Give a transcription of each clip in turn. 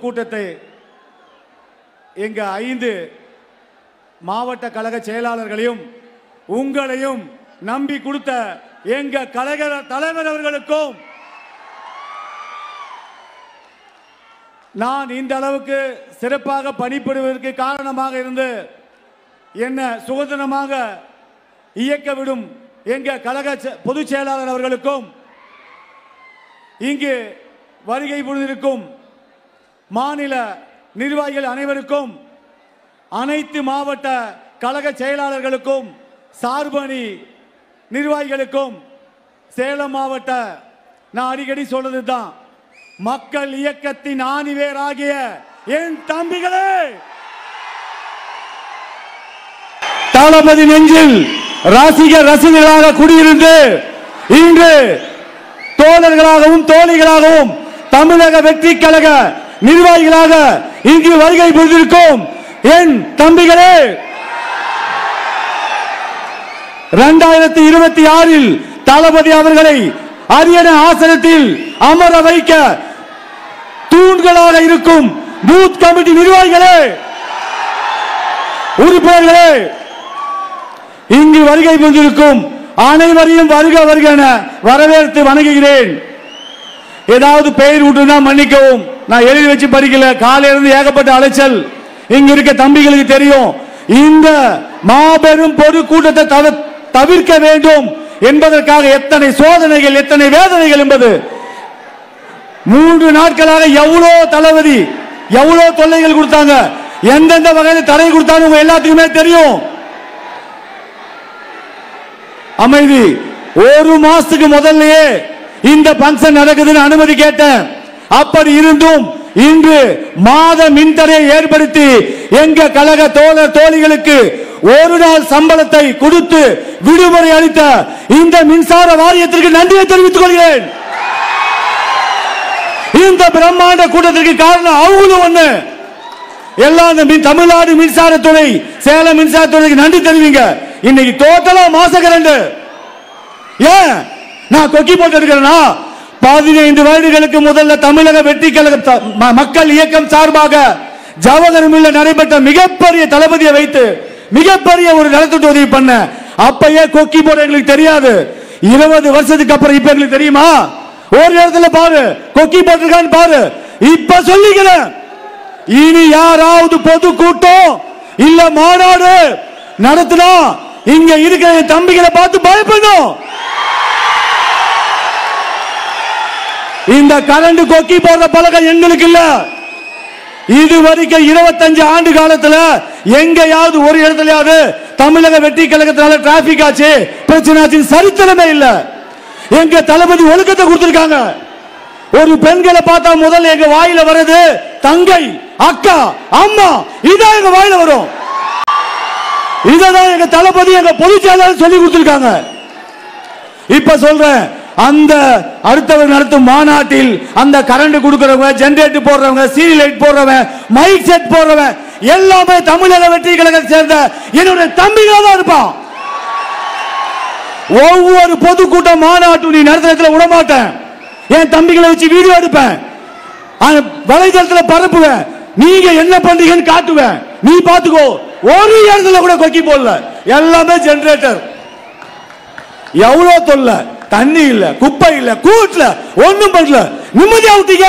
பொதுக்கூட்டத்தை எங்க 5 மாவட்ட கழக செயலாளர்களையும் உங்களையும் நம்பி கொடுத்த எங்க கழக தலைவர் அவர்களுக்கும் நான் இந்த அளவுக்கு சிறப்பாக பணிபுரிவதற்கு காரணமாக இருந்து என்ன சுதந்திரமாக இயக்க விடும் எங்க கழக பொதுச் செயலாளர் அவர்களுக்கும் இங்கு வருகை புரிந்திருக்கும் மாநில நிர்வாகிகள் அனைவருக்கும் அனைத்து மாவட்ட கழக செயலாளர்களுக்கும் சார்பணி நிர்வாகிகளுக்கும் சேலம் மாவட்ட நான் அடிக்கடி சொல்றதுதான் மக்கள் இயக்கத்தின் ஆணிவேராகிய என் தம்பிகளே, தளபதி நெஞ்சில் ரசிகர்களாக குடியிருந்து இன்று தோழர்களாகவும் தோழிகளாகவும் தமிழக வெற்றி கழக நிர்வாகிகளாக இங்கு வருகை புரிந்திருக்கும் என் தம்பிகளே, 2026 தளபதி அவர்களை அரியணை ஆசனத்தில் அமர வைக்க தூண்களாக இருக்கும் பூத் கமிட்டி நிர்வாகிகளே, உறுப்பினர்களே, இங்கு வருகை புரிந்திருக்கும் அனைவரையும் வருக வருக என வரவேற்று வணங்குகிறேன். ஏதாவது பெயர் விட்டுனா மன்னிக்கவும், நான் எழுதி வச்சு படிக்கல, காலையிலிருந்து ஏகப்பட்ட அலைச்சல். இங்க இருக்க தம்பிகளுக்கு தெரியும், இந்த மாபெரும் பொது கூட்டத்தை தவிர்க்க வேண்டும் என்பதற்காக எத்தனை சோதனைகள் எத்தனை வேதனைகள் என்பது 3 நாட்களாக எவ்வளவு தளபதி எவ்வளவு தொல்லைகள் கொடுத்தாங்க, எந்தெந்த வகையில் தடை கொடுத்தாங்க உங்க எல்லாத்துக்குமே தெரியும். அமைதி. 1 மாசத்துக்கு முதல்லயே இந்த பங்கன் நடக்குதுன்னு அனுமதி கேட்டேன். அப்படி இருந்தும் இன்று மாத மின்தடையை ஏற்படுத்தி எங்க கழக தோழர் தோழிகளுக்கு 1 நாள் சம்பளத்தை கொடுத்து விடுமுறை அளித்த இந்த மின்சார வாரியத்திற்கு நன்றியை தெரிவித்துக் கொள்கிறேன். இந்த பிரம்மாண்ட கூட்டத்திற்கு காரணம் அவங்களும் ஒண்ணு. எல்லாம் தமிழ்நாடு மின்சாரத்துறை சேலம் மின்சாரத்துறைக்கு நன்றி தெரிவிங்க. இன்னைக்கு டோட்டலா மாச கரண்ட் ஏன் நான் கொக்கி போட்டு இருக்கிறேன்னா 15 வருடங்களுக்கு முதல்ல தமிழக வெற்றி கழக மக்கள் இயக்கம் சார்பாக ஜவஹர்மில்ல நடைபெற்ற மிகப்பெரிய தளபதியை வைத்து மிகப்பெரிய ஒரு நலத்திட்ட உதவி பண்ண அப்பயே கொக்கி போட எங்களுக்கு தெரியாது. 20 வருஷத்துக்கு அப்புறம் இப்ப எங்களுக்கு தெரியுமா? ஒரு இடத்துல பாரு கொக்கி போட்டிருக்கான்னு பாரு. இப்ப சொல்லிக்கிறேன், இனி யாராவது பொது கூட்டம் இல்ல மாநாடு நடத்தினா இங்க இருக்கிற தம்பிகளை பார்த்து பயப்படணும். இந்த கரண்ட் கொக்கி போடுற பழக்கம் எங்களுக்கு இல்ல. இது வரைக்கும் 25 ஆண்டு காலத்துல எங்கயாவது ஒரு இடத்துலயாவது தமிழக வெற்றி கழகத்தினால டிராபிக் ஆச்சு பிரச்சனை ஆச்சு சரித்திரமே இல்ல. எங்க தளபதி ஒழுக்கத்தை கொடுத்திருக்காங்க. ஒரு பெண்களை பார்த்தா முதல்ல எங்க வாயில வருது தங்கை, அக்கா, அம்மா, இதான் எங்க வாயில வரும். இதான் எங்க தளபதி எங்க பொதுச் செயலாளர் சொல்லி கொடுத்திருக்காங்க. இப்ப சொல்றேன், அந்த அடுத்தவர் நடத்தும் மாநாட்டில் அந்த கரண்ட் கொடுக்கிறவங்க, ஜெனரேட்டர் போடுறவங்க, சீரியல் லைட் போடுறவங்க, மைக் செட் போடுறவங்க எல்லாமே தமிழக வெற்றி கழகத்தை சேர்ந்த என்னுடைய தம்பிகளா தான் இருப்பான். ஒவ்வொரு பொதுக்கூட்டம் மாநாட்டு நீ நடத்துறதுல விட மாட்டேன். என் தம்பிகளை வச்சு வீடியோ எடுப்பேன், வலைதளத்தில் பரப்புவேன், நீங்க என்ன பண்றீங்கன்னு காட்டுவேன், நீ பாத்துக்கோ. ஒரு இடத்துல கூட கொக்கி போடல, எல்லாமே ஜெனரேட்டர். எவ்வளவு தொல்ல, தண்ணி இல்ல, குப்பை இல்ல, கூட்ல ஒண்ணும் பண்ணல, நிம்மதியா விட்டீங்க.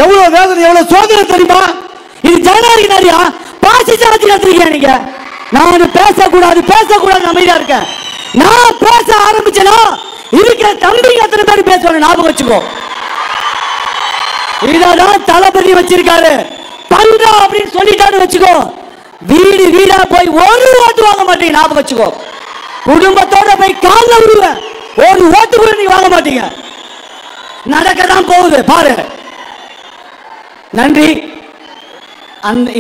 எவ்வளவு வேதனை, எவ்வளவு சோதனை தெரியுமா? இது ஜனநாயக நாடியா பாசிசம் நடத்துறீங்க நீங்க. நான் பேசக்கூடாது அமைதியா இருக்கேன். நான் பேச ஆரம்பிச்சேனா இருக்கிற தம்பிங்க எத்தனை பேர் பேசுவாங்க ஞாபகம் வச்சுக்கோ. இதான் தளபதி வச்சிருக்காரு. பண்றா அப்படின்னு சொல்லிட்டாரு வச்சுக்கோ, வீடு வீடா போய் ஒரு ஓட்டு வாங்க மாட்டீங்க ஞாபகம் வச்சுக்கோ. குடும்பத்தோட போய் கால்ல விடுவேன், ஒரு ஓட்டு கூட நீங்க வாங்க மாட்டீங்க. நடக்கதான் போகுது பாரு. நன்றி.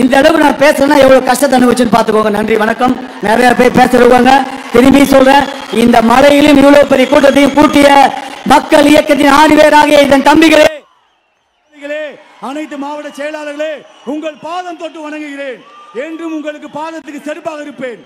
இந்த அளவு நான் பேசுறேன்னா எவ்வளவு கஷ்டத்தை அனுபவிச்சுன்னு பாத்துக்கோங்க. நன்றி, வணக்கம். நிறைய பேர் பேசுறவங்க திரும்பி சொல்றேன், இந்த மழையிலும் இவ்வளவு பெரிய கூட்டத்தையும் கூட்டிய மக்கள் இயக்கத்தின் ஆணிவேராகிய இதன் தம்பிகளே, அனைத்து மாவட்ட செயலாளர்களே, உங்கள் பாதம் தொட்டு வணங்குகிறேன். என்றும் உங்களுக்கு பாதத்துக்கு செருப்பாக இருப்பேன்.